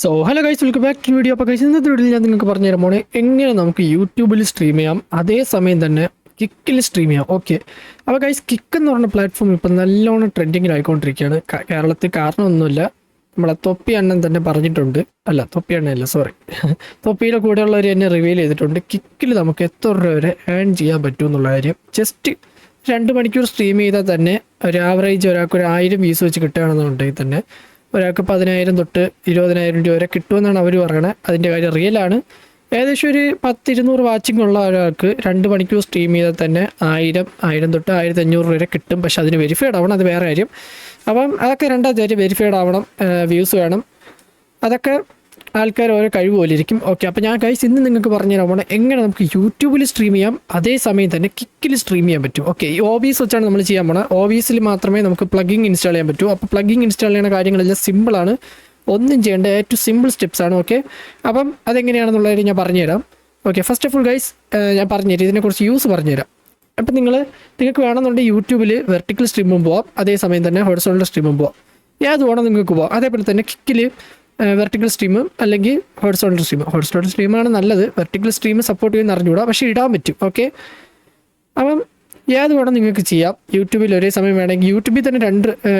So hello guys, welcome back to video. അപ്പോൾ guys, ഇന്നത്തെ വീഡിയോയിൽ ഞാൻ നിങ്ങൾക്ക് പറഞ്ഞു തരാൻ പോണേ എങ്ങനെ നമുക്ക് യൂട്യൂബിൽ സ്ട്രീം ചെയ്യാം, അതേസമയം തന്നെ കിക്കിൽ സ്ട്രീം ചെയ്യാം. ഓക്കെ, അപ്പോൾ ഗൈസ്, കിക്ക് എന്ന് പറഞ്ഞ പ്ലാറ്റ്ഫോം ഇപ്പം നല്ലോണം ട്രെൻഡിങ്ങിലായിക്കൊണ്ടിരിക്കുകയാണ് കേരളത്തിൽ. കാരണമൊന്നുമില്ല, നമ്മളെ തൊപ്പി അണ്ണൻ തന്നെ പറഞ്ഞിട്ടുണ്ട്. അല്ല, തൊപ്പി അണ്ണല്ല, സോറി, തൊപ്പിയുടെ കൂടെയുള്ളവർ എന്നെ റിവീൽ ചെയ്തിട്ടുണ്ട്. കിക്കിൽ നമുക്ക് എത്ര രൂപ വരെ ഏൺ ചെയ്യാൻ പറ്റും എന്നുള്ള കാര്യം. ജസ്റ്റ് 2 മണിക്കൂർ സ്ട്രീം ചെയ്താൽ തന്നെ ഒരു ആവറേജ് ഒരാൾക്ക് ഒരു 1000 വ്യൂസ് വെച്ച് കിട്ടുകയാണെന്നുണ്ടെങ്കിൽ തന്നെ ഒരാൾക്ക് 10,000 തൊട്ട് 20,000 രൂപ വരെ കിട്ടുമെന്നാണ് അവർ പറയണത്. അതിൻ്റെ കാര്യം റിയലാണ്. ഏകദേശം ഒരു 10-200 വാച്ചിങ് ഉള്ള ഒരാൾക്ക് 2 മണിക്കൂർ സ്ട്രീം ചെയ്താൽ തന്നെ 1000 തൊട്ട് 1500 വരെ കിട്ടും. പക്ഷെ അതിന് വെരിഫൈഡ് ആവണം, അത് വേറെ കാര്യം. അപ്പം അതൊക്കെ രണ്ടാമത്തെ കാര്യം, വെരിഫൈഡ് ആവണം, വ്യൂസ് വേണം. അതൊക്കെ ആൾക്കാർ ഓരോ കഴിവ് പോലെ ഇരിക്കും. ഓക്കെ, അപ്പോൾ ഞാൻ ഗൈസ് ഇന്ന് നിങ്ങൾക്ക് പറഞ്ഞു തരാൻ പോകണം എങ്ങനെ നമുക്ക് യൂട്യൂബിൽ സ്ട്രീം ചെയ്യാം, അതേസമയം തന്നെ കിക്കിൽ സ്ട്രീം ചെയ്യാൻ പറ്റും. ഓക്കെ, ഈ OBS വെച്ചാണ് നമ്മൾ ചെയ്യാൻ പോണത്. OBSൽ മാത്രമേ നമുക്ക് പ്ലഗിങ് ഇൻസ്റ്റാൾ ചെയ്യാൻ പറ്റൂ. അപ്പോൾ പ്ലഗിങ് ഇൻസ്റ്റാൾ ചെയ്യുന്ന കാര്യങ്ങളെല്ലാം സിമ്പിളാണ്, ഒന്നും ചെയ്യേണ്ട ഏറ്റവും സിമ്പിൾ സ്റ്റെപ്സ് ആണ്. ഓക്കെ, അപ്പം അതെങ്ങനെയാണെന്നുള്ളത് ഞാൻ പറഞ്ഞുതരാം. Okay, first of all guys, ഞാൻ പറഞ്ഞുതരാം, ഇതിനെക്കുറിച്ച് യൂസ് പറഞ്ഞുതരാം. അപ്പം നിങ്ങൾക്ക് വേണമെന്നുണ്ടെങ്കിൽ യൂട്യൂബിൽ വെർട്ടിക്കൽ സ്ട്രീമും പോവാം, അതേസമയം തന്നെ ഹൊറിസോണ്ടൽ സ്ട്രീമും പോവാം. ഏത് വേണം നിങ്ങൾക്ക് പോവാം. അതേപോലെ തന്നെ കിക്കിൽ വെർട്ടിക്കൽ സ്ട്രീമും അല്ലെങ്കിൽ ഹൊറിസോണ്ടൽ സ്ട്രീമാണ് നല്ലത്. വെർട്ടിക്കൽ സ്ട്രീം സപ്പോർട്ട് ചെയ്യുന്ന അറിഞ്ഞുകൂടാ, പക്ഷേ ഇടാൻ പറ്റും. ഓക്കെ, അപ്പം ഏത് വേണം നിങ്ങൾക്ക് ചെയ്യാം. യൂട്യൂബിൽ ഒരേ സമയം വേണമെങ്കിൽ യൂട്യൂബിൽ തന്നെ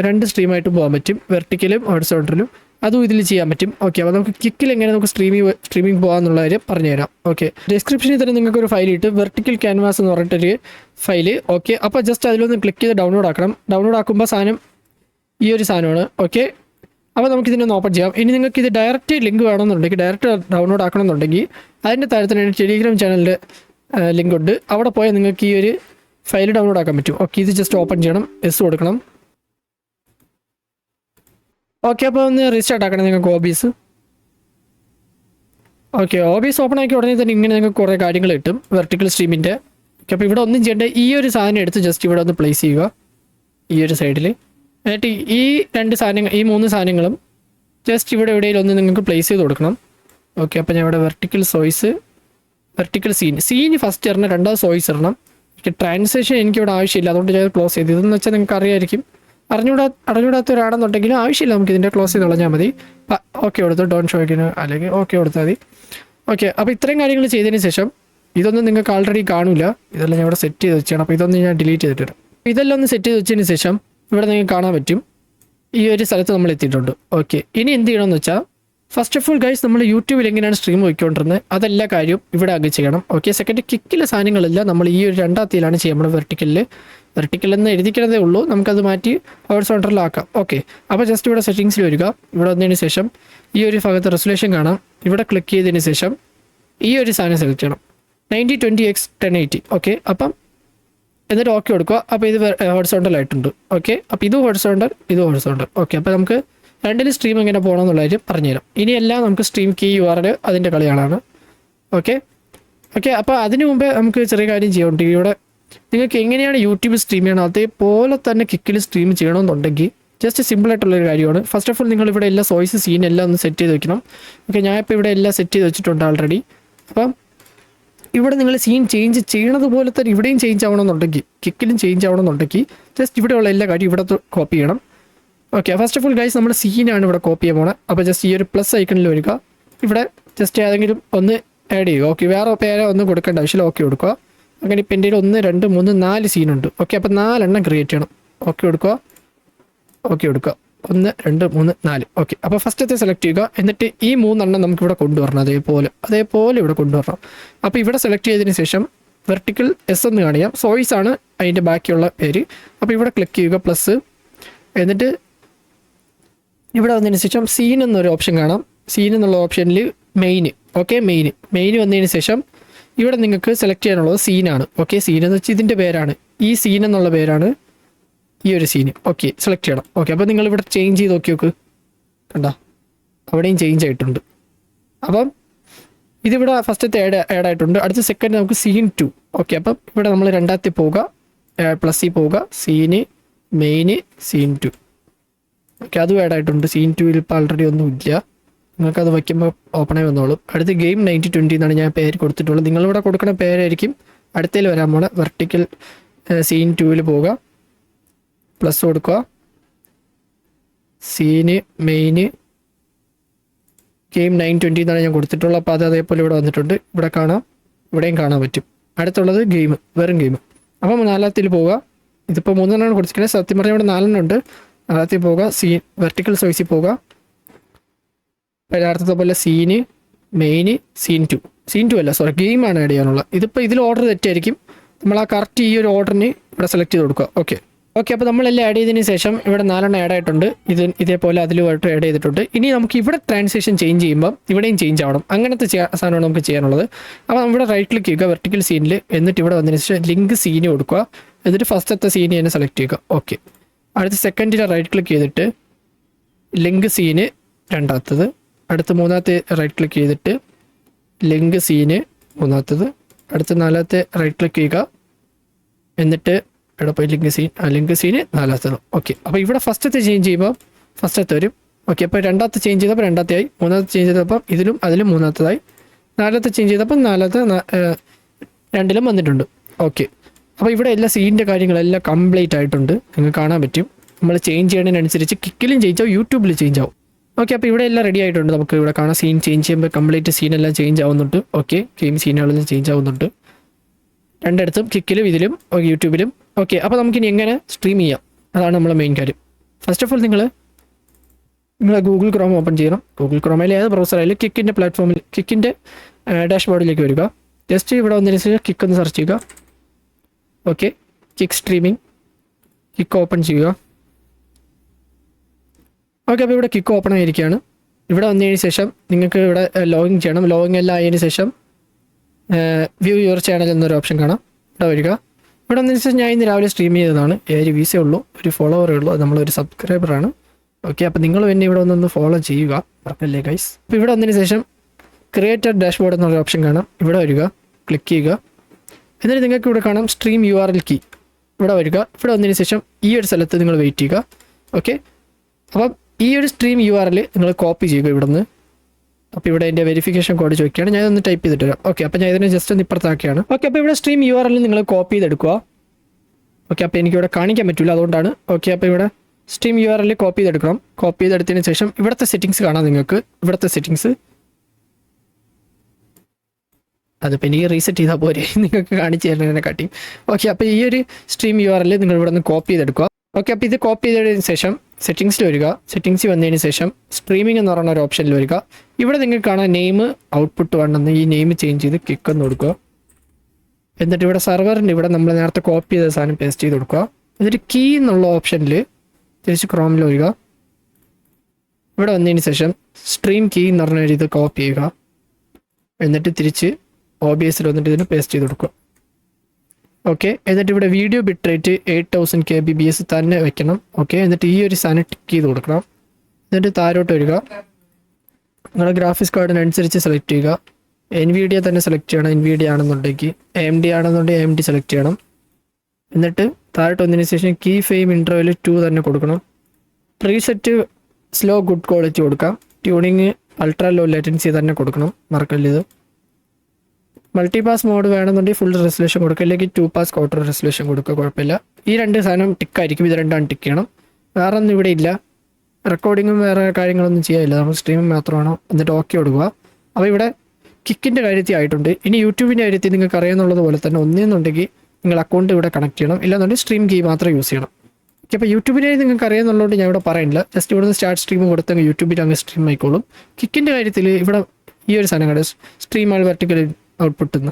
രണ്ട് സ്ട്രീമായിട്ടും പോകാൻ പറ്റും, വെർട്ടിക്കലും ഹൊറിസോണ്ടലും. അതും ഇതിൽ ചെയ്യാൻ പറ്റും. ഓക്കെ, അപ്പോൾ നമുക്ക് കിക്കിൽ എങ്ങനെ നമുക്ക് സ്ട്രീമിംഗ് പോകാമെന്നുള്ള കാര്യം പറഞ്ഞുതരാം. ഓക്കെ, ഡിസ്ക്രിപ്ഷനിൽ തന്നെ നിങ്ങൾക്ക് ഒരു ഫയൽ ഇട്ട് വെർട്ടിക്കൽ ക്യാൻവാസ് എന്ന് പറഞ്ഞിട്ടൊരു ഫയൽ. ഓക്കെ, അപ്പോൾ ജസ്റ്റ് അതിലൊന്ന് ക്ലിക്ക് ചെയ്ത് ഡൗൺലോഡ് ആക്കണം. ഡൗൺലോഡ് ആക്കുമ്പോൾ സാധനം ഈ ഒരു സാധനമാണ്. ഓക്കെ, അപ്പോൾ നമുക്കിതിനൊന്ന് ഓപ്പൺ ചെയ്യാം. ഇനി നിങ്ങൾക്ക് ഇത് ഡയറക്റ്റ് ലിങ്ക് വേണമെന്നുണ്ടെങ്കിൽ, ഡയറക്റ്റ് ഡൗൺലോഡ് ആക്കണമെന്നുണ്ടെങ്കിൽ അതിൻ്റെ താഴെ തന്നെ ടെലിഗ്രാം ചാനലിൻ്റെ ലിങ്ക് ഉണ്ട്. അവിടെ പോയാൽ നിങ്ങൾക്ക് ഈ ഒരു ഫയൽ ഡൗൺലോഡ് ആക്കാൻ പറ്റും. ഓക്കെ, ഇത് ജസ്റ്റ് ഓപ്പൺ ചെയ്യണം, എസ് കൊടുക്കണം. ഓക്കെ, അപ്പോൾ ഒന്ന് റീസ്റ്റാർട്ട് ആക്കണം നിങ്ങൾക്ക് OBS. ഓക്കെ, OBS ഓപ്പൺ ആക്കി ഉടനെ തന്നെ ഇങ്ങനെ നിങ്ങൾക്ക് കുറേ കാര്യങ്ങൾ കിട്ടും വെർട്ടിക്കൽ സ്ട്രീമിൻ്റെ. ഓക്കെ, അപ്പോൾ ഇവിടെ ഒന്നും ചെയ്യേണ്ട, ഈ ഒരു സാധനം എടുത്ത് ജസ്റ്റ് ഇവിടെ ഒന്ന് പ്ലേസ് ചെയ്യുക, ഈ ഒരു സൈഡിൽ. എന്നിട്ട് ഈ 3 സാധനങ്ങളും ജസ്റ്റ് ഇവിടെ എവിടെയെങ്കിലും ഒന്ന് നിങ്ങൾക്ക് പ്ലേസ് ചെയ്ത് കൊടുക്കണം. ഓക്കെ, അപ്പോൾ ഞാൻ ഇവിടെ വെർട്ടിക്കൽ സീന് ഫസ്റ്റ് ഇടണം, രണ്ടാമത് സോയ്സ് ഇടണം. എനിക്ക് ട്രാൻസാക്ഷൻ എനിക്കിവിടെ ആവശ്യമില്ല, അതുകൊണ്ട് ഞാൻ ക്ലോസ് ചെയ്ത്. ഇതെന്ന് വെച്ചാൽ നിങ്ങൾക്ക് അറിയായിരിക്കും, അറിഞ്ഞൂടാത്തവരാണെന്നുണ്ടെങ്കിലും ആവശ്യമില്ല, നമുക്ക് ഇതിൻ്റെ ക്ലോസ് ചെയ്ത് കളഞ്ഞാൽ മതി. ഓക്കെ കൊടുത്തു, ഡോൺ ഷോയ്ക്കിന് അല്ലെങ്കിൽ ഓക്കെ കൊടുത്താൽ മതി. ഓക്കെ, അപ്പോൾ ഇത്രയും കാര്യങ്ങൾ ചെയ്തതിന് ശേഷം ഇതൊന്നും നിങ്ങൾക്ക് ആൾറെഡി കാണില്ല, ഇതെല്ലാം ഞാൻ ഇവിടെ സെറ്റ് ചെയ്ത് വെച്ചാണ്. അപ്പോൾ ഇതൊന്നും ഞാൻ ഡിലീറ്റ് ചെയ്തിട്ട് വരാം. ഇതെല്ലാം ഒന്ന് സെറ്റ് ചെയ്ത് വെച്ചതിന് ശേഷം ഇവിടെ നിങ്ങൾക്ക് കാണാൻ പറ്റും ഈ ഒരു സ്ഥലത്ത് നമ്മൾ എത്തിയിട്ടുണ്ട്. ഓക്കെ, ഇനി എന്ത് ചെയ്യണമെന്ന് വെച്ചാൽ, ഫസ്റ്റ് ഓഫ് ഓൾ ഗൈസ്, നമ്മൾ യൂട്യൂബിൽ എങ്ങനെയാണ് സ്ട്രീം പോയിക്കൊണ്ടിരുന്നത് അതെല്ലാ കാര്യവും ഇവിടെ ആകെ ചെയ്യണം. ഓക്കെ, സെക്കൻഡ് കിക്കിലെ സാധനങ്ങളെല്ലാം നമ്മൾ ഈ ഒരു രണ്ടാമത്തേലാണ് ചെയ്യാം. നമ്മൾ വെർട്ടിക്കൽ എന്ന് എഴുതിക്കണതേ ഉള്ളൂ, നമുക്കത് മാറ്റി ഹൊറിസോണ്ടലിലാക്കാം. ഓക്കെ, അപ്പോൾ ജസ്റ്റ് ഇവിടെ സെറ്റിങ്സിൽ വരിക. ഇവിടെ വന്നതിന് ശേഷം ഈ ഒരു ഭാഗത്ത് റെസൊല്യൂഷൻ കാണാം. ഇവിടെ ക്ലിക്ക് ചെയ്തതിന് ശേഷം ഈ ഒരു സാധനം സെലക്ട് ചെയ്യണം, 9020x1080. ഓക്കെ, അപ്പം എന്നിട്ട് ഓക്കെ കൊടുക്കുക. അപ്പോൾ ഇത് ഹൊറിസോണ്ടലായിട്ടുണ്ട്. ഓക്കെ, അപ്പോൾ ഇത് ഹൊറിസോണ്ടൽ. ഓക്കെ, അപ്പോൾ നമുക്ക് രണ്ടിലും സ്ട്രീം എങ്ങനെ പോകണം എന്നുള്ള കാര്യം പറഞ്ഞുതരാം. ഇനിയെല്ലാം നമുക്ക് സ്ട്രീം കീ URL അതിൻ്റെ കളികളാണ്. ഓക്കെ, അപ്പോൾ അതിന് മുമ്പേ നമുക്ക് ചെറിയ കാര്യം ചെയ്യാറുണ്ട്. ഇവിടെ നിങ്ങൾക്ക് എങ്ങനെയാണ് യൂട്യൂബിൽ സ്ട്രീം ചെയ്യണം അതേപോലെ തന്നെ കിക്കിൽ സ്ട്രീം ചെയ്യണമെന്നുണ്ടെങ്കിൽ ജസ്റ്റ് സിമ്പിളായിട്ടുള്ളൊരു കാര്യമാണ്. ഫസ്റ്റ് ഓഫ് ഓൾ നിങ്ങൾ ഇവിടെ എല്ലാ സോയ്സ് സീൻ എല്ലാം ഒന്ന് സെറ്റ് ചെയ്ത് വെക്കണം. ഓക്കെ, ഞാനിപ്പോൾ ഇവിടെ എല്ലാം സെറ്റ് ചെയ്ത് വെച്ചിട്ടുണ്ട് ആൾറെഡി. അപ്പം ഇവിടെ നിങ്ങൾ സീൻ ചേഞ്ച് ചെയ്യണത് പോലെ തന്നെ ഇവിടെയും ചേഞ്ച് ആവണമെന്നുണ്ടെങ്കിൽ, കിക്കിലും ചേഞ്ച് ആവണമെന്നുണ്ടെങ്കിൽ ജസ്റ്റ് ഇവിടെയുള്ള എല്ലാ കാര്യം ഇവിടെ കോപ്പി ചെയ്യണം. Okay, first of all guys, നമ്മുടെ സീനാണ് ഇവിടെ കോപ്പി ചെയ്യാൻ പോകുന്നത്. അപ്പോൾ ജസ്റ്റ് ഈ ഒരു പ്ലസ് ഐക്കണിൽ വരിക, ഇവിടെ ജസ്റ്റ് ഏതെങ്കിലും ഒന്ന് ആഡ് ചെയ്യുക. ഓക്കെ, വേറെ പേരെ ഒന്നും കൊടുക്കേണ്ട ആവശ്യമില്ല. ഓക്കെ കൊടുക്കുക. അങ്ങനെ ഇപ്പം എൻ്റെ 1 2 3 4 സീനുണ്ട്. ഓക്കെ, അപ്പോൾ 4 എണ്ണം ക്രിയേറ്റ് ചെയ്യണം. ഓക്കെ കൊടുക്കുക. 1 2 3 4. ഓക്കെ, അപ്പോൾ ഫസ്റ്റത്തെ സെലക്ട് ചെയ്യുക. എന്നിട്ട് ഈ 3 എണ്ണം നമുക്കിവിടെ കൊണ്ടുവരണം, അതേപോലെ ഇവിടെ കൊണ്ടുവരണം. അപ്പോൾ ഇവിടെ സെലക്ട് ചെയ്തതിന് ശേഷം വെർട്ടിക്കൽ S എന്ന് കാണിക്കാം, സോയ്സ് ആണ് അതിൻ്റെ ബാക്കിയുള്ള പേര്. അപ്പോൾ ഇവിടെ ക്ലിക്ക് ചെയ്യുക, പ്ലസ്. എന്നിട്ട് ഇവിടെ വന്നതിന് ശേഷം സീൻ എന്നൊരു ഓപ്ഷൻ കാണാം. സീൻ എന്നുള്ള ഓപ്ഷനിൽ മെയിൻ. ഓക്കെ, മെയിൻ വന്നതിന് ശേഷം ഇവിടെ നിങ്ങൾക്ക് സെലക്ട് ചെയ്യാനുള്ളത് സീനാണ്. ഓക്കെ, സീൻ എന്ന് വെച്ചാൽ ഇതിൻ്റെ പേരാണ്, ഈ സീൻ എന്നുള്ള പേരാണ് ഈ ഒരു സീന്. ഓക്കെ, സെലക്ട് ചെയ്യണം. ഓക്കെ, അപ്പോൾ നിങ്ങളിവിടെ ചേഞ്ച് ചെയ്ത് നോക്ക്, കണ്ടോ, അവിടെയും ചേഞ്ച് ആയിട്ടുണ്ട്. അപ്പം ഇതിവിടെ ഫസ്റ്റത്തെ ആഡ് ആയിട്ടുണ്ട്. അടുത്ത സെക്കൻഡ് നമുക്ക് സീൻ 2. ഓക്കെ, അപ്പം ഇവിടെ നമ്മൾ രണ്ടാമത്തെ പോവുക, പ്ലസ്സിൽ പോവുക, സീന് മെയിൻ സീൻ 2. ഓക്കെ, അതും ആഡ് ആയിട്ടുണ്ട്. സീൻ 2ൽ ഇപ്പോൾ ആൾറെഡി ഒന്നുമില്ല, നിങ്ങൾക്കത് വയ്ക്കുമ്പോൾ ഓപ്പണായി വന്നോളും. അടുത്ത ഗെയിം 9020 എന്നാണ് ഞാൻ പേര് കൊടുത്തിട്ടുള്ളത്. നിങ്ങളിവിടെ കൊടുക്കുന്ന പേരായിരിക്കും അടുത്തതിൽ വരാൻ പോണ. വെർട്ടിക്കൽ സീൻ 2ൽ പോവുക, പ്ലസ് കൊടുക്കുക, സീന് മെയിന് ഗെയിം 920 എന്നാണ് ഞാൻ കൊടുത്തിട്ടുള്ളത്. അപ്പോൾ അത് അതേപോലെ ഇവിടെ വന്നിട്ടുണ്ട്. ഇവിടെ കാണാം, ഇവിടെയും കാണാൻ പറ്റും. അടുത്തുള്ളത് ഗെയിം, വെറും ഗെയിം. അപ്പം 4ത്തിൽ പോവുക. ഇതിപ്പോൾ 3 കൊടുത്തിരിക്കുന്നത്, സത്യം പറഞ്ഞാൽ ഇവിടെ 4 ഉണ്ട്. 4ത്തിൽ പോവുക, സീൻ വെർട്ടിക്കൽ സോഴ്സിൽ പോവുക. യഥാർത്ഥത്തെ പോലെ സീന്, മെയിന്, സീൻ 2 അല്ല, സോറി, ഗെയിമാണ് ആഡ് ചെയ്യാനുള്ളത്. ഇതിപ്പോൾ ഇതിൽ ഓർഡർ തെറ്റായിരിക്കും. നമ്മൾ ആ കറക്റ്റ് ഈ ഒരു ഓർഡറിന് ഇവിടെ സെലക്ട് ചെയ്ത് കൊടുക്കുക. ഓക്കെ, അപ്പോൾ നമ്മളെല്ലാം ആഡ് ചെയ്തതിന് ശേഷം ഇവിടെ 4 ആഡ് ആയിട്ടുണ്ട്. ഇതേപോലെ അതിലുമായിട്ട് ആഡ് ചെയ്തിട്ടുണ്ട്. ഇനി നമുക്ക് ഇവിടെ ട്രാൻസാക്ഷൻ ചേഞ്ച് ചെയ്യുമ്പോൾ ഇവിടെയും ചേഞ്ച് ആവണം. അങ്ങനത്തെ സാധനമാണ് നമുക്ക് ചെയ്യാനുള്ളത്. അപ്പോൾ ഇവിടെ റൈറ്റ് ക്ലിക്ക് ചെയ്യുക വെർട്ടിക്കൽ സീനിൽ. എന്നിട്ട് ഇവിടെ വന്നതിന് ശേഷം ലിങ്ക് സീന് കൊടുക്കുക. എന്നിട്ട് ഫസ്റ്റത്തെ സീന് തന്നെ സെലക്ട് ചെയ്യുക. ഓക്കെ, അടുത്ത സെക്കൻഡിൽ റൈറ്റ് ക്ലിക്ക് ചെയ്തിട്ട് ലിങ്ക് സീന് രണ്ടാമത്തത്. അടുത്ത 3ാമത്തെ റൈറ്റ് ക്ലിക്ക് ചെയ്തിട്ട് ലിങ്ക് സീന് 3ാമത്തത്. അടുത്ത 4ാമത്തെ റൈറ്റ് ക്ലിക്ക് ചെയ്യുക. എന്നിട്ട് ഇവിടെ പോയി ലിങ്ക് സീന് 4ാമത്തത്. ഓക്കെ, അപ്പോൾ ഇവിടെ ഫസ്റ്റത്തെ ചേഞ്ച് ചെയ്യുമ്പോൾ ഫസ്റ്റത്തെ വരും. ഓക്കെ, അപ്പോൾ 2ാമത്തെ ചേഞ്ച് ചെയ്തപ്പോൾ 2ാമത്തെ ആയി. 3ാമത്തെ ചേഞ്ച് ചെയ്തപ്പോൾ അതിലും 3ാമത്തതായി. 4ാമത്തെ ചേഞ്ച് ചെയ്തപ്പോൾ 2ലും വന്നിട്ടുണ്ട്. ഓക്കെ, അപ്പോൾ ഇവിടെ എല്ലാ സീനിൻ്റെ കാര്യങ്ങളെല്ലാം കംപ്ലീറ്റ് ആയിട്ടുണ്ട്. നിങ്ങൾക്ക് കാണാൻ പറ്റും. നമ്മൾ ചേഞ്ച് ചെയ്യുന്നതിനനുസരിച്ച് കിക്കിലും ചേഞ്ച് ആവും, യൂട്യൂബിൽ ചേഞ്ച് ആവും. ഓക്കെ, അപ്പോൾ ഇവിടെ എല്ലാം റെഡി ആയിട്ടുണ്ട്. നമുക്ക് ഇവിടെ കാണാൻ സീൻ ചേഞ്ച് ചെയ്യുമ്പോൾ കംപ്ലീറ്റ് സീനെല്ലാം ചേഞ്ച് ആവുന്നുണ്ട്. ഓക്കെ, ഗെയിം സീനുകളെല്ലാം ചേഞ്ച് ആവുന്നുണ്ട് രണ്ടിടത്തും, കിക്കിലും ഇതിലും യൂട്യൂബിലും. ഓക്കെ, അപ്പോൾ നമുക്കിനി എങ്ങനെ സ്ട്രീം ചെയ്യാം, അതാണ് നമ്മളെ മെയിൻ കാര്യം. ഫസ്റ്റ് ഓഫ് ഓൾ നിങ്ങൾ ഗൂഗിൾ ക്രോം ഓപ്പൺ ചെയ്യണം. ഗൂഗിൾ ക്രോമിൽ ഏത് ബ്രൗസറായാലും കിക്കിൻ്റെ പ്ലാറ്റ്ഫോമിൽ കിക്കിൻ്റെ ഡാഷ്ബോർഡിലേക്ക് വരിക. ജസ്റ്റ് ഇവിടെ വന്നതിന് ശേഷം കിക്ക് ഒന്ന് സെർച്ച് ചെയ്യുക. Okay, kick streaming, kick open ചെയ്യുക. ഓക്കെ, അപ്പോൾ ഇവിടെ കിക്ക് ഓപ്പൺ ആയിരിക്കുകയാണ്. ഇവിടെ വന്നതിന് ശേഷം നിങ്ങൾക്ക് ഇവിടെ ലോഗിൻ ചെയ്യണം. ലോഗിൻ എല്ലാം ആയതിനു ശേഷം വ്യൂ യുവർ ചാനൽ എന്നൊരു ഓപ്ഷൻ കാണാം. ഇവിടെ വരിക. ഇവിടെ വന്നതിന് ശേഷം ഞാൻ ഇന്ന് രാവിലെ സ്ട്രീം ചെയ്തതാണ്. 7 വ്യൂസേ ഉള്ളൂ, ഒരു ഫോളോവറേ ഉള്ളൂ. അത് നമ്മളൊരു സബ്സ്ക്രൈബറാണ്. ഓക്കെ, അപ്പോൾ നിങ്ങൾ എന്നെ ഇവിടെ വന്നൊന്ന് ഫോളോ ചെയ്യുക, മറക്കല്ലേ ഗൈസ്. അപ്പോൾ ഇവിടെ വന്നതിന് ശേഷം ക്രിയേറ്റർ ഡാഷ്ബോർഡ് എന്നൊരു ഓപ്ഷൻ കാണാം. ഇവിടെ വരിക, ക്ലിക്ക് ചെയ്യുക. എന്നിട്ട് നിങ്ങൾക്ക് ഇവിടെ കാണാം സ്ട്രീം URL കീ. ഇവിടെ വരിക. ഇവിടെ വന്നതിന് ശേഷം ഈ ഒരു സ്ഥലത്ത് നിങ്ങൾ വെയിറ്റ് ചെയ്യുക. ഓക്കെ, അപ്പം ഈ ഒരു സ്ട്രീം URL നിങ്ങൾ കോപ്പി ചെയ്യുക ഇവിടെ നിന്ന്. അപ്പോൾ ഇവിടെ എൻ്റെ വെരിഫിക്കേഷൻ കോഡ് ചോദിക്കുകയാണ്, ഞാൻ ഒന്ന് ടൈപ്പ് ചെയ്തിട്ട് വരാം. ഓക്കെ, അപ്പോൾ ഞാൻ ഇതിനെ ജസ്റ്റ് ഒന്ന് ഇപ്പുറത്താക്കിയാണ്. ഓക്കെ, അപ്പോൾ ഇവിടെ സ്ട്രീം URL നിങ്ങൾ കോപ്പി ചെയ്തെടുക്കുക. ഓക്കെ, അപ്പോൾ എനിക്കിവിടെ കാണിക്കാൻ പറ്റില്ല, അതുകൊണ്ടാണ്. ഓക്കെ, അപ്പോൾ ഇവിടെ സ്ട്രീം URL കോപ്പി ചെയ്തെടുക്കണം. കോപ്പി ചെയ്തെടുത്തതിന് ശേഷം ഇവിടുത്തെ സെറ്റിങ്സ് കാണാം നിങ്ങൾക്ക്. ഇവിടുത്തെ സെറ്റിങ്സ് അതിപ്പോൾ എനിക്ക് റീസെറ്റ് ചെയ്താൽ പോരെ, നിങ്ങൾക്ക് കാണിച്ചു തരുന്നതിനെ കാട്ടി. ഓക്കെ, അപ്പോൾ ഈ ഒരു സ്ട്രീം URL നിങ്ങൾ ഇവിടെ നിന്ന് കോപ്പി ചെയ്തെടുക്കുക. ഓക്കെ, അപ്പോൾ ഇത് കോപ്പി ചെയ്തതിന് ശേഷം സെറ്റിങ്സിൽ വരിക. സെറ്റിങ്സിൽ വന്നതിന് ശേഷം സ്ട്രീമിംഗ് എന്ന് പറയുന്ന ഒരു ഓപ്ഷനിൽ വരിക. ഇവിടെ നിങ്ങൾക്ക് കാണാൻ നെയിം ഔട്ട്പുട്ട് വേണമെന്ന് ഈ നെയിം ചേഞ്ച് ചെയ്ത് കിക്ക് എന്ന് കൊടുക്കുക. എന്നിട്ട് ഇവിടെ സെർവറിൻ്റെ ഇവിടെ നമ്മൾ നേരത്തെ കോപ്പി ചെയ്ത സാധനം പേസ്റ്റ് ചെയ്ത് കൊടുക്കുക. എന്നിട്ട് കീ എന്നുള്ള ഓപ്ഷനിൽ തിരിച്ച് ക്രോമിൽ വരിക. ഇവിടെ വന്നതിന് ശേഷം സ്ട്രീം കീ എന്ന് പറഞ്ഞ ഇത് കോപ്പി ചെയ്യുക. എന്നിട്ട് തിരിച്ച് OBSൽ വന്നിട്ട് ഇതിന് പേസ്റ്റ് ചെയ്ത് കൊടുക്കുക. ഓക്കെ, എന്നിട്ട് ഇവിടെ വീഡിയോ ബിറ്റ് റേറ്റ് 8000 kbps തന്നെ വെക്കണം. ഓക്കെ, എന്നിട്ട് ഈ ഒരു സാധനം ടിക്ക് ചെയ്ത് കൊടുക്കണം. എന്നിട്ട് താഴോട്ട് വരിക. നിങ്ങളുടെ ഗ്രാഫിക്സ് കാർഡിനനുസരിച്ച് സെലക്ട് ചെയ്യുക. NVIDIA തന്നെ സെലക്ട് ചെയ്യണം. NVIDIA ആണെന്നുണ്ടെങ്കിൽ, AMD ആണെന്നുണ്ടെങ്കിൽ AMD സെലക്ട് ചെയ്യണം. എന്നിട്ട് താഴോട്ട് വന്നതിന് ശേഷം കീ ഫ്രെയിം ഇൻട്രോയിൽ 2 തന്നെ കൊടുക്കണം. പ്രീസെറ്റ് സ്ലോ ഗുഡ് ക്വാളിറ്റി കൊടുക്കാം. ട്യൂണിങ് അൾട്രാ ലോ ലേറ്റൻസി തന്നെ കൊടുക്കണം, മറക്കല്ല ഇത്. മൾട്ടിപാസ് മോഡ് വേണമെന്നുണ്ടെങ്കിൽ ഫുൾ റെസൊല്യൂഷൻ കൊടുക്കുക, അല്ലെങ്കിൽ 2 പാസ് ക്വാർട്ടർ റെസൊല്യൂഷൻ കൊടുക്കുക, കുഴപ്പമില്ല. ഈ 2 സാധനം ടിക്കായിരിക്കും, ഇത് 2 ടിക്ക് ചെയ്യണം. വേറെ ഒന്നും ഇവിടെ ഇല്ല. റെക്കോർഡിങ്ങും വേറെ കാര്യങ്ങളൊന്നും ചെയ്യാനില്ല, നമ്മൾ സ്ട്രീമിംഗ് മാത്രമാണോ. എന്നിട്ട് ഓക്കെ കൊടുക്കുക. അപ്പോൾ ഇവിടെ കിക്കിൻ്റെ കാര്യത്തിൽ ആയിട്ടുണ്ട്. ഇനി യൂട്യൂബിൻ്റെ കാര്യത്തിൽ നിങ്ങൾക്ക് അറിയാമെന്നുള്ളത് പോലെ തന്നെ ഒന്നേന്നുണ്ടെങ്കിൽ നിങ്ങൾ അക്കൗണ്ട് ഇവിടെ കണക്ട് ചെയ്യണം, ഇല്ലാന്നുണ്ടെങ്കിൽ സ്ട്രീം കീ മാത്രം യൂസ് ചെയ്യണം. ഓക്കെ, അപ്പോൾ യൂട്യൂബിനെ നിങ്ങൾക്ക് അറിയാമെന്നുള്ളതുകൊണ്ട് ഞാൻ ഇവിടെ പറയുന്നില്ല. ജസ്റ്റ് ഇവിടെ നിന്ന് സ്റ്റാർട്ട് സ്ട്രീം കൊടുത്തെങ്കിൽ യൂട്യൂബിൽ അങ്ങ് സ്ട്രീം ആയിക്കോളും. കിക്കിൻ്റെ കാര്യത്തിൽ ഇവിടെ ഈ ഒരു സാധനം കണ്ട് സ്ട്രീം ആൾ വെർട്ടിക്കൽ ഔട്ട്പുട്ട് എന്ന്.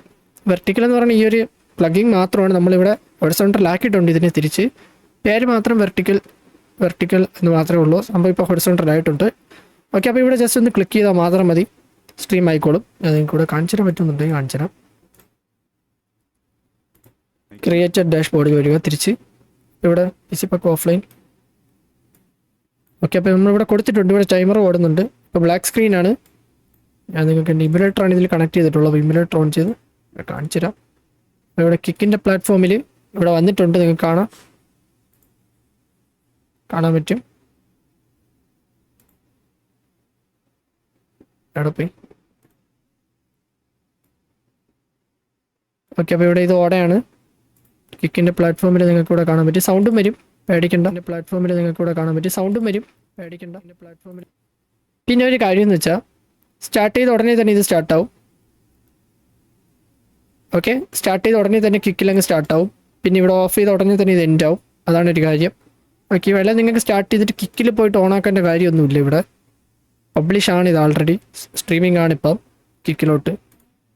വെർട്ടിക്കൽ എന്ന് പറഞ്ഞാൽ ഈ ഒരു പ്ലഗിങ് മാത്രമാണ് നമ്മളിവിടെ ഹൊറിസോണ്ടലാക്കിയിട്ടുണ്ട്. ഇതിനെ തിരിച്ച് പേര് മാത്രം വെർട്ടിക്കൽ എന്ന് മാത്രമേ ഉള്ളൂ. സംഭവം ഇപ്പോൾ ഹൊറിസോണ്ടലായിട്ടുണ്ട്. ഓക്കെ, അപ്പോൾ ഇവിടെ ജസ്റ്റ് ഒന്ന് ക്ലിക്ക് ചെയ്താൽ മാത്രം മതി, സ്ട്രീം ആയിക്കോളും. ഞാൻ നിങ്ങൾക്ക് ഇവിടെ കാണിച്ചു തരാൻ പറ്റുന്നുണ്ടെങ്കിൽ കാണിച്ചു തരാം. ക്രിയേറ്റഡ് ഡാഷ്ബോർഡിൽ വരിക. തിരിച്ച് ഇവിടെ പിസിപക്ക് ഓഫ്ലൈൻ. ഓക്കെ, അപ്പോൾ നമ്മളിവിടെ കൊടുത്തിട്ടുണ്ട്. ഇവിടെ ടൈമർ ഓടുന്നുണ്ട്. ഇപ്പോൾ ബ്ലാക്ക് സ്ക്രീനാണ്. ഞാൻ നിങ്ങൾക്ക് എൻ്റെ ഇമുലേറ്ററാണ് ഇതിൽ കണക്ട് ചെയ്തിട്ടുള്ളത്. അപ്പോൾ ഇമുലേറ്റർ ഓൺ ചെയ്ത് കാണിച്ചു തരാം. ഇവിടെ കിക്കിൻ്റെ പ്ലാറ്റ്ഫോമിൽ ഇവിടെ വന്നിട്ടുണ്ട്, നിങ്ങൾക്ക് കാണാൻ പറ്റും. എവിടെ പോയി? ഓക്കെ, അപ്പോൾ ഇവിടെ ഇത് ഓടയാണ്. കിക്കിൻ്റെ പ്ലാറ്റ്ഫോമിൽ നിങ്ങൾക്ക് ഇവിടെ കാണാൻ പറ്റും. സൗണ്ടും വരും, പേടിക്കണ്ട. എൻ്റെ പ്ലാറ്റ്ഫോമിൽ നിങ്ങൾക്ക് ഇവിടെ കാണാൻ പറ്റും. സൗണ്ടും വരും, പേടിക്കണ്ട. എൻ്റെ പ്ലാറ്റ്ഫോമിൽ. പിന്നെ ഒരു കാര്യം എന്ന് വെച്ചാൽ സ്റ്റാർട്ട് ചെയ്ത ഉടനെ തന്നെ ഇത് സ്റ്റാർട്ടാവും. ഓക്കെ, സ്റ്റാർട്ട് ചെയ്ത ഉടനെ തന്നെ ക്വിക്കിലങ്ങ് സ്റ്റാർട്ടാവും. പിന്നെ ഇവിടെ ഓഫ് ചെയ്ത ഉടനെ തന്നെ ഇത് എൻഡ് ആവും. അതാണ് ഒരു കാര്യം. ഓക്കെ, വല്ല നിങ്ങൾക്ക് സ്റ്റാർട്ട് ചെയ്തിട്ട് കിക്കിൽ പോയിട്ട് ഓൺ ആക്കേണ്ട കാര്യമൊന്നുമില്ല. ഇവിടെ പബ്ലിഷ് ആണ് ഇത്, ഓൾറെഡി സ്ട്രീമിംഗ് ആണ് ഇപ്പം കിക്കിലോട്ട്.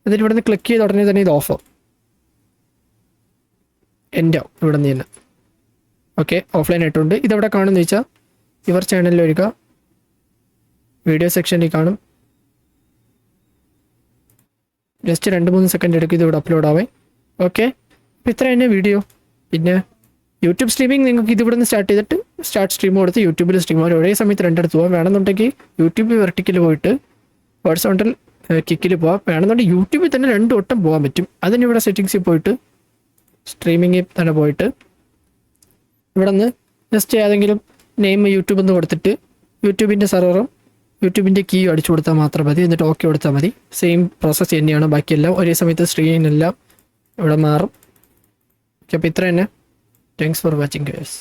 എന്നിട്ട് ഇവിടെ നിന്ന് ക്ലിക്ക് ചെയ്ത ഉടനെ തന്നെ ഇത് ഓഫ് ആവും, എൻഡ് ആവും ഇവിടെ നിന്ന് തന്നെ. ഓക്കെ, ഓഫ്ലൈൻ ആയിട്ടുണ്ട്. ഇതെവിടെ കാണുമെന്ന് വെച്ചാൽ ഇവർ ചാനലിൽ വരിക, വീഡിയോ സെക്ഷനിൽ കാണും. ജസ്റ്റ് 2-3 സെക്കൻഡ് എടുക്കും ഇത് ഇവിടെ അപ്ലോഡ് ആവേ. ഓക്കെ, അപ്പോൾ ഇത്ര തന്നെ വീഡിയോ. പിന്നെ യൂട്യൂബ് സ്ട്രീമിംഗ് നിങ്ങൾക്ക് ഇതിവിടെ നിന്ന് സ്റ്റാർട്ട് ചെയ്തിട്ട് സ്റ്റാർട്ട് സ്ട്രീം കൊടുത്ത് യൂട്യൂബിൽ സ്ട്രീം ആവും. ഒരേ സമയത്ത് രണ്ടിടത്ത് പോകാം. വേണമെന്നുണ്ടെങ്കിൽ യൂട്യൂബ് വെർട്ടിക്കൽ പോയിട്ട് ഹോറിസോണ്ടൽ കിക്കിൽ പോവാം. വേണമെന്നുണ്ടെങ്കിൽ യൂട്യൂബിൽ തന്നെ 2 വട്ടം പോകാൻ പറ്റും. അതിന് ഇവിടെ സെറ്റിങ്സിൽ പോയിട്ട് സ്ട്രീമിങ്ങിൽ തന്നെ പോയിട്ട് ഇവിടെ നിന്ന് ജസ്റ്റ് ഏതെങ്കിലും നെയിം യൂട്യൂബ് എന്ന് കൊടുത്തിട്ട് യൂട്യൂബിൻ്റെ സെർവറും യൂട്യൂബിൻ്റെ കീ അടിച്ചു കൊടുത്താൽ മാത്രം മതി. എന്നിട്ട് ഓക്കെ കൊടുത്താൽ മതി. സെയിം പ്രോസസ്സ് തന്നെയാണ് ബാക്കിയെല്ലാം. ഒരേ സമയത്ത് സ്ട്രീമിനെല്ലാം ഇവിടെ മാറും. അപ്പോൾ ഇത്ര തന്നെ. Thanks for watching guys.